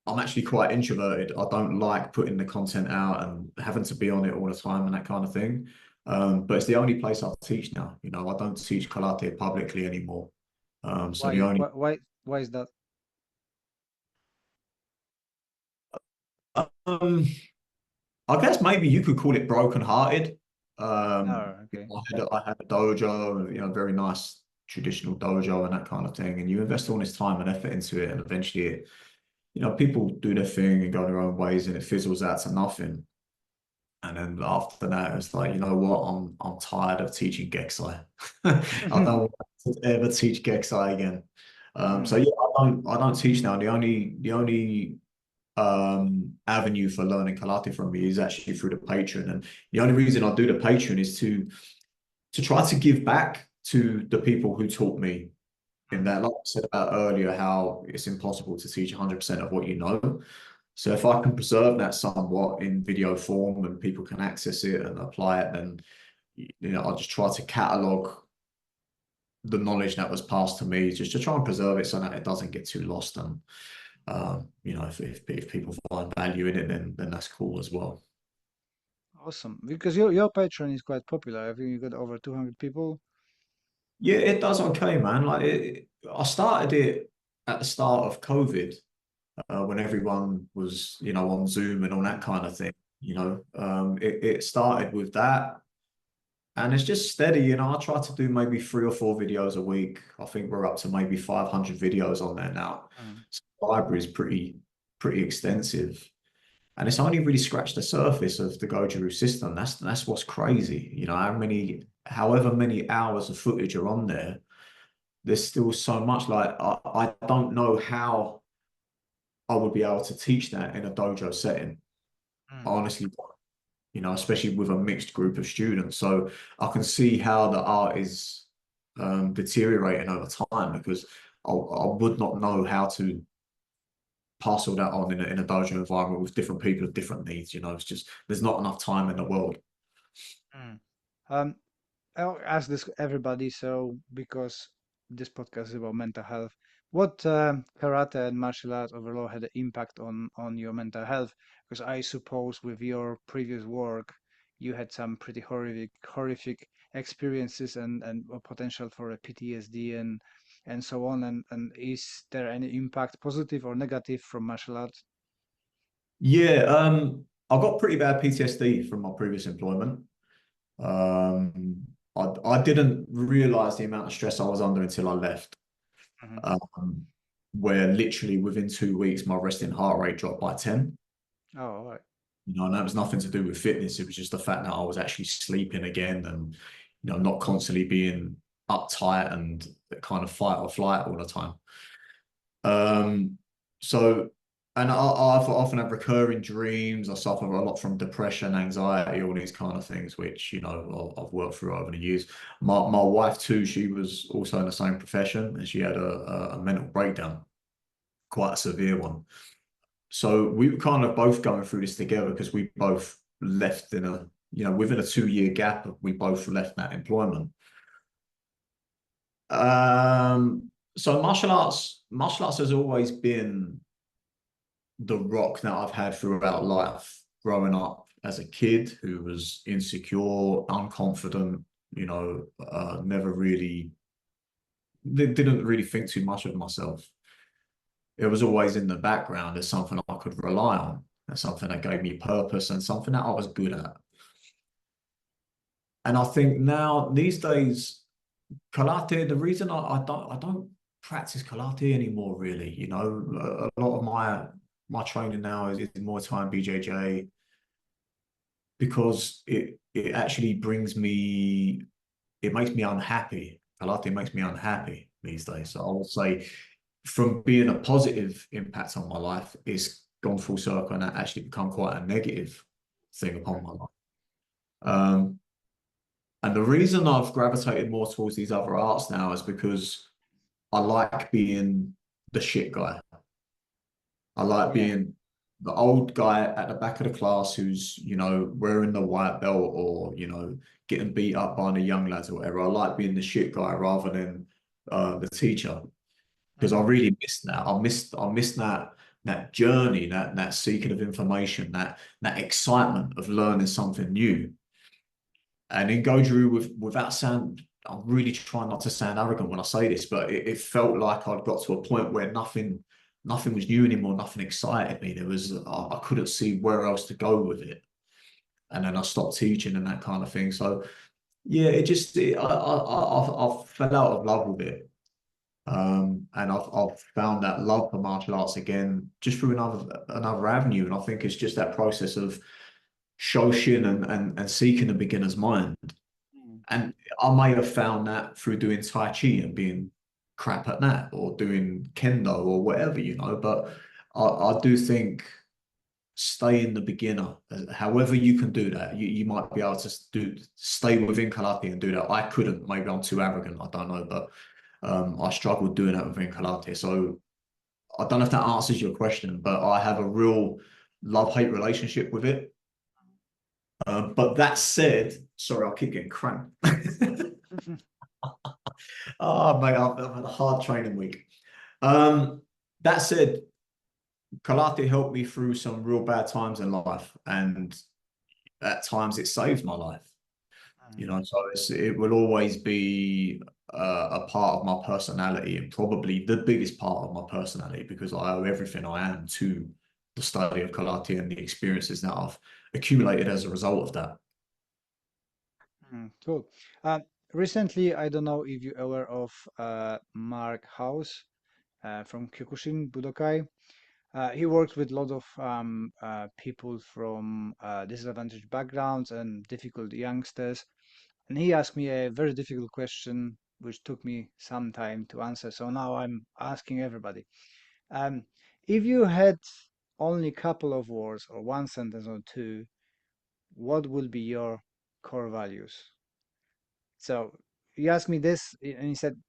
I'm actually quite introverted. I don't like putting the content out and having to be on it all the time and that kind of thing. But it's the only place I teach now. I don't teach karate publicly anymore. So the why, only why, why, why is that? um, I guess maybe you could call it broken-hearted. Oh, okay. I had a dojo, very nice traditional dojo and that kind of thing. And you invest all this time and effort into it, and eventually people do their thing and go their own ways, and it fizzles out to nothing. And then after that, it's like, you know what? I'm tired of teaching Geksai. I don't want to ever teach Geksai again. So Mm, yeah, I don't teach now. The only avenue for learning karate from me is actually through the Patreon. And the only reason I do the Patreon is to try to give back to the people who taught me, in mm. that, like I said about earlier, how it's impossible to teach 100% of what you know. So if I can preserve that somewhat in video form and people can access it and apply it, then I just try to catalog the knowledge that was passed to me, just to try and preserve it so that it doesn't get too lost. And if people find value in it, then that's cool as well. Awesome. Because your Patreon is quite popular. I think you got over 200 people. Yeah, it does okay, man. I started it at the start of COVID, when everyone was, on Zoom and all that kind of thing. It started with that, and it's just steady. I try to do maybe 3 or 4 videos a week. I think we're up to maybe 500 videos on there now. Mm, So the library is pretty extensive. And it's only really scratched the surface of the Goju Ryu system. That's what's crazy. However many hours of footage are on there, there's still so much. Like I don't know how I would be able to teach that in a dojo setting. I mm, honestly, especially with a mixed group of students. So I can see how the art is deteriorating over time, because I would not know how to pass all that on in a dojo environment with different people with different needs. It's just there's not enough time in the world. mm. Um, I'll ask this everybody, so because this podcast is about mental health, what karate and martial arts overall had an impact on your mental health? Because I suppose with your previous work, you had some pretty horrific experiences and a potential for a PTSD and so on. And is there any impact, positive or negative, from martial arts? Yeah, I got pretty bad PTSD from my previous employment. I didn't realize the amount of stress I was under until I left. Hmm. Um, where literally within 2 weeks, my resting heart rate dropped by 10. Oh, all right. And that was nothing to do with fitness. It was just the fact that I was actually sleeping again, and, not constantly being uptight and kind of fight or flight all the time. Um, so, and I've often have recurring dreams. I suffer a lot from depression, anxiety, all these kind of things, which, I've worked through over the years. My wife too, she was also in the same profession, and she had a mental breakdown, quite a severe one. So we were kind of both going through this together, because we both left within a 2 year gap, we both left that employment. So martial arts has always been the rock that I've had throughout life. Growing up as a kid who was insecure, unconfident, never really didn't really think too much of myself. It was always in the background as something I could rely on, as something that gave me purpose and something that I was good at. And I think now these days, karate, the reason I don't practice karate anymore, really. A lot of my training now is Muay Thai and BJJ, because it actually it makes me unhappy. Karate makes me unhappy these days. So I would say, from being a positive impact on my life, it's gone full circle and that actually become quite a negative thing upon my life. Um, and the reason I've gravitated more towards these other arts now is because I like being the shit guy. I like Yeah. being the old guy at the back of the class who's, wearing the white belt, or, getting beat up by the young lads or whatever. I like being the shit guy rather than the teacher, because I Hmm. really miss that. I miss that journey, that seeking of information, that excitement of learning something new. And in Goju, without sound, I'm really trying not to sound arrogant when I say this, but it felt like I'd got to a point where nothing was new anymore, nothing excited me. I couldn't see where else to go with it. And then I stopped teaching and that kind of thing. So yeah, I fell out of love with it. And I've found that love for martial arts again just through another avenue. And I think it's just that process of shoshin and seeking a beginner's mind. And I may have found that through doing Tai Chi and being crap at that, or doing Kendo or whatever, but I do think staying the beginner, however you can do that, you might be able to stay within karate and do that. I couldn't, maybe I'm too arrogant, I don't know, but I struggled doing that within karate. So I don't know if that answers your question, but I have a real love-hate relationship with it. But that said, sorry, I'll keep getting cramped. Oh, mate, I've had a hard training week. Um, that said, karate helped me through some real bad times in life, and at times it saved my life. You Mm. know, so it will always be a part of my personality, and probably the biggest part of my personality, because I owe everything I am to the study of karate and the experiences that I've accumulated as a result of that. Cool. Uh, Recently, I don't know if you're aware of Mark House from Kyokushin Budokai. He works with a lot of people from disadvantaged backgrounds and difficult youngsters. And he asked me a very difficult question, which took me some time to answer. So now I'm asking everybody. Um, if you had only a couple of words or one sentence or two, what would be your core values? So you asked me this, and he said,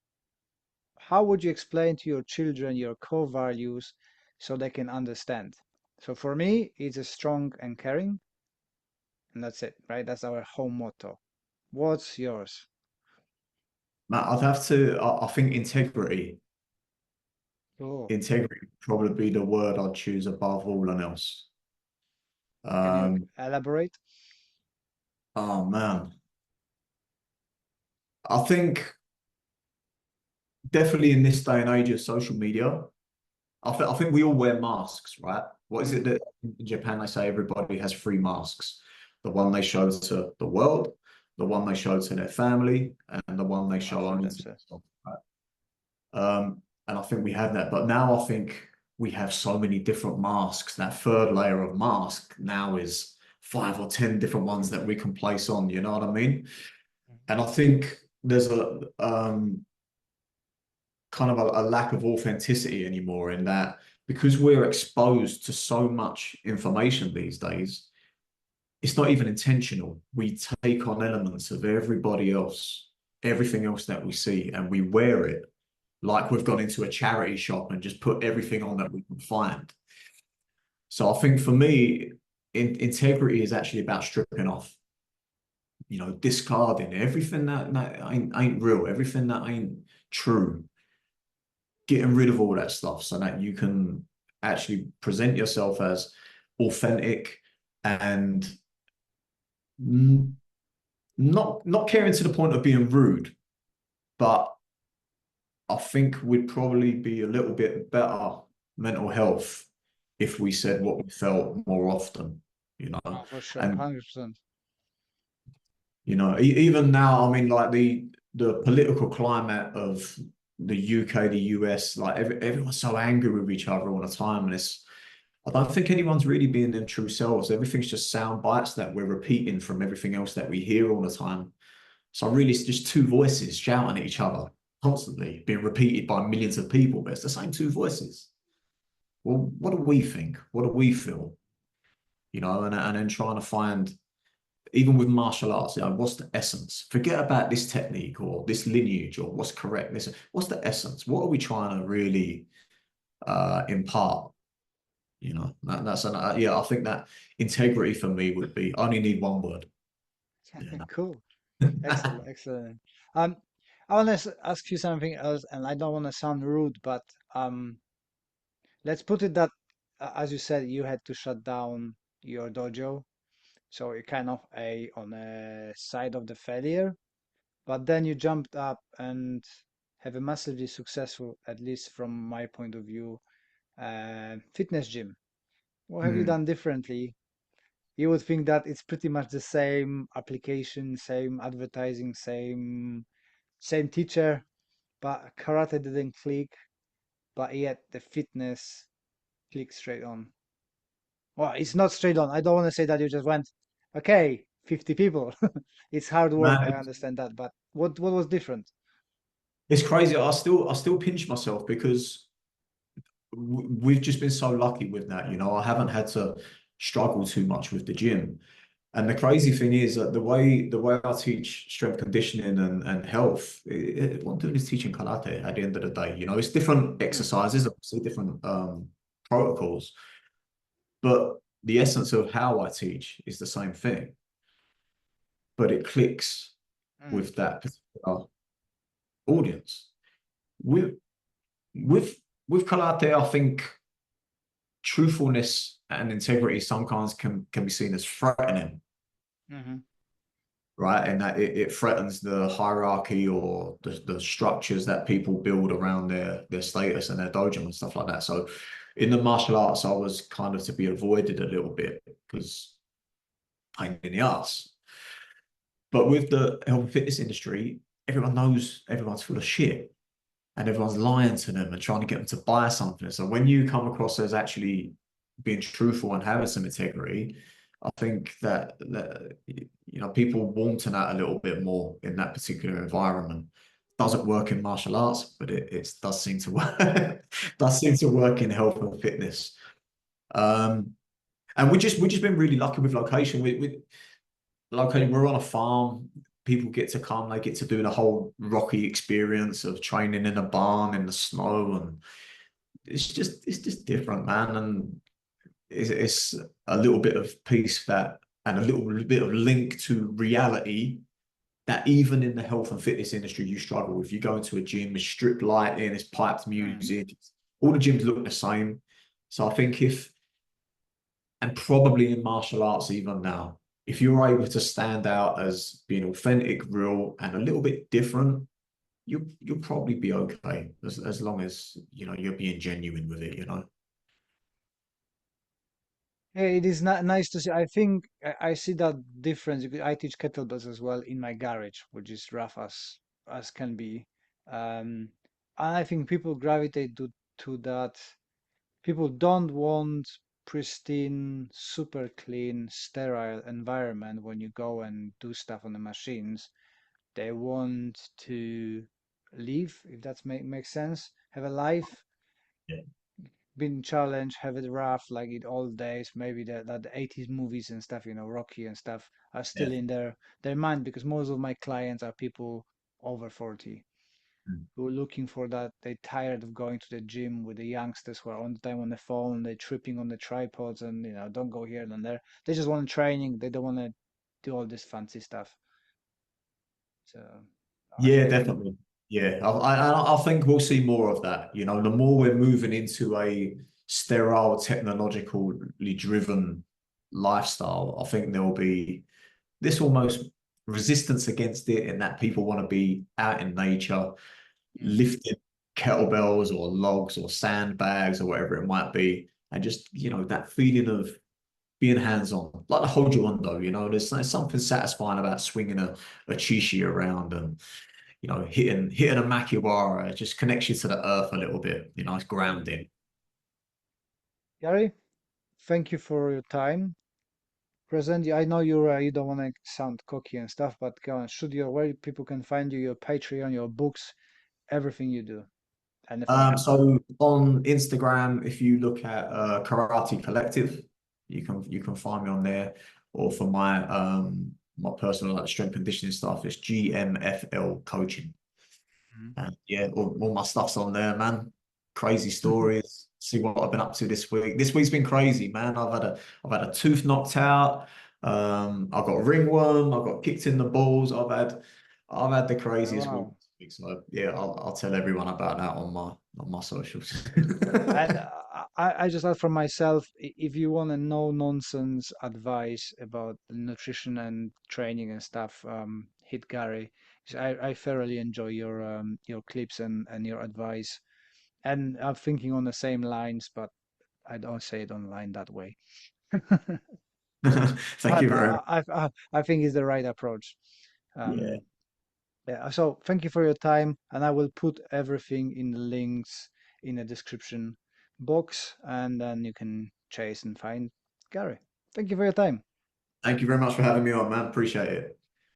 how would you explain to your children your core values so they can understand? So for me, it's a strong and caring, and that's it, right? That's our home motto. What's yours? Matt, I'd have to, I think integrity, Oh, integrity would probably be the word I'd choose above all else. can you Um, elaborate? oh man, I think definitely in this day and age of social media, I think we all wear masks, right? What is it Mm, that in Japan they say everybody has three masks? The one they show to the world, the one they show to their family, and the one they show after only to themselves. themselves, right? And I think we have that, but now I think we have so many different masks. That third layer of mask now is 5 or 10 different ones that we can place on. You know what I mean? And I think there's a kind of a lack of authenticity anymore in that, because we're exposed to so much information these days. It's not even intentional. We take on elements of everybody else, everything else that we see, and we wear it like we've gone into a charity shop and just put everything on that we can find. So I think for me, integrity is actually about stripping off, discarding everything that ain't real, everything that ain't true, getting rid of all that stuff so that you can actually present yourself as authentic and not caring to the point of being rude, but I think we'd probably be a little bit better mental health if we said what we felt more often, you know. Oh, for sure, And 100%. even now, I mean, like the political climate of the UK, the US, like everyone's so angry with each other all the time, and I don't think anyone's really being their true selves. Everything's just sound bites that we're repeating from everything else that we hear all the time. So really, it's just two voices shouting at each other constantly, being repeated by millions of people, but it's the same two voices. Well, what do we think? What do we feel? And then trying to find, even with martial arts, what's the essence? Forget about this technique or this lineage or what's correct. What's the essence? What are we trying to really impart? Yeah, I think that integrity for me would be, I only need one word. Cool. Excellent, excellent. Um, I want to ask you something else, and I don't want to sound rude, but um, let's put it that, as you said, you had to shut down your dojo, so you're kind of on a side of the failure. But then you jumped up and have a massively successful, at least from my point of view, fitness gym. What have you Hmm. done differently? You would think that it's pretty much the same application, same advertising, same teacher, but karate didn't click, but yet the fitness clicked straight on. Well, it's not straight on. I don't want to say that you just went, okay, 50 people. It's hard work, I Man, understand that, but what was different? it's crazy. I still pinch myself because we've just been so lucky with that. I haven't had to struggle too much with the gym. And the crazy thing is that the way I teach strength conditioning and health, what I'm doing is teaching karate at the end of the day. It's different Hmm, exercises, obviously different protocols, but the essence of how I teach is the same thing. But it clicks hmm, with that particular audience. With with with karate, I think truthfulness and integrity sometimes can be seen as threatening. Hmm. right? And that it threatens the hierarchy or the structures that people build around their status and their dojo and stuff like that. So in the martial arts, I was kind of to be avoided a little bit because pain in the ass. But with the health and fitness industry, everyone knows everyone's full of shit and everyone's lying to them and trying to get them to buy something. So when you come across as actually being truthful and having some integrity, I think that people warm to that a little bit more in that particular environment. Doesn't work in martial arts, but it does seem to work. Does seem to work in health and fitness. Um, and we just been really lucky with location. We location, we're on a farm. People get to come, they get to do the whole Rocky experience of training in a barn in the snow, and it's just different, man. And it's a little bit of peace that and a little bit of link to reality that even in the health and fitness industry you struggle with. You go into a gym, there's strict lighting, there's piped music, all the gyms look the same. So I think if and probably in martial arts even now, if you're able to stand out as being authentic, real, and a little bit different, you'll probably be okay as long as you're being genuine with it. Yeah, it is not nice to see. I think I see that difference because I teach kettlebells as well in my garage, which is rough as can be. And I think people gravitate to that. People don't want pristine, super clean, sterile environment when you go and do stuff on the machines. They want to live, if that makes sense, have a life, Yeah, been challenged, have it rough like it all days. Maybe that the 80s movies and stuff, Rocky and stuff are yeah. still in their mind because most of my clients are people over 40 Mm. who are looking for that. They're tired of going to the gym with the youngsters who are on the time on the phone, they're tripping on the tripods and don't go here and there. They just want training. They don't want to do all this fancy stuff. So Yeah, I think definitely. Yeah, I think we'll see more of that. The more we're moving into a sterile, technologically driven lifestyle, I think there will be this almost resistance against it, in that people want to be out in nature, mm, lifting kettlebells or logs or sandbags or whatever it might be, and just that feeling of being hands-on, like the Hojo. There's something satisfying about swinging a chishi around and hitting a makiwara. It just connects you to the earth a little bit. It's mm. grounding. Gary, thank you for your time. Present, I know you don't want to sound cocky and stuff, but go on, shoot your where people can find you, your Patreon, your books, everything you do, anything. So on Instagram, if you look at Karate Collective, you can find me on there. Or for my personal like strength conditioning stuff, it's GMFL Coaching. Mhm. And yeah, all my stuff's on there, man. Crazy stories. See what I've been up to this week. This week's been crazy, man. I've had a tooth knocked out. I've got ringworm. I've got kicked in the balls. I've had the Oh, craziest week wow. this week. So yeah, I'll tell everyone about that on my socials. And I just add from myself, if you want a no nonsense advice about nutrition and training and stuff, hit Gary. 'Cause I thoroughly enjoy your clips and your advice. And I'm thinking on the same lines, but I don't say it online that way. Thank you But very much. I think it's the right approach. Yeah. Um, yeah, so thank you for your time, and I will put everything in the links in the description box, and then you can chase and find Gary. Thank you for your time. Thank you very much for having me on, man. Appreciate it.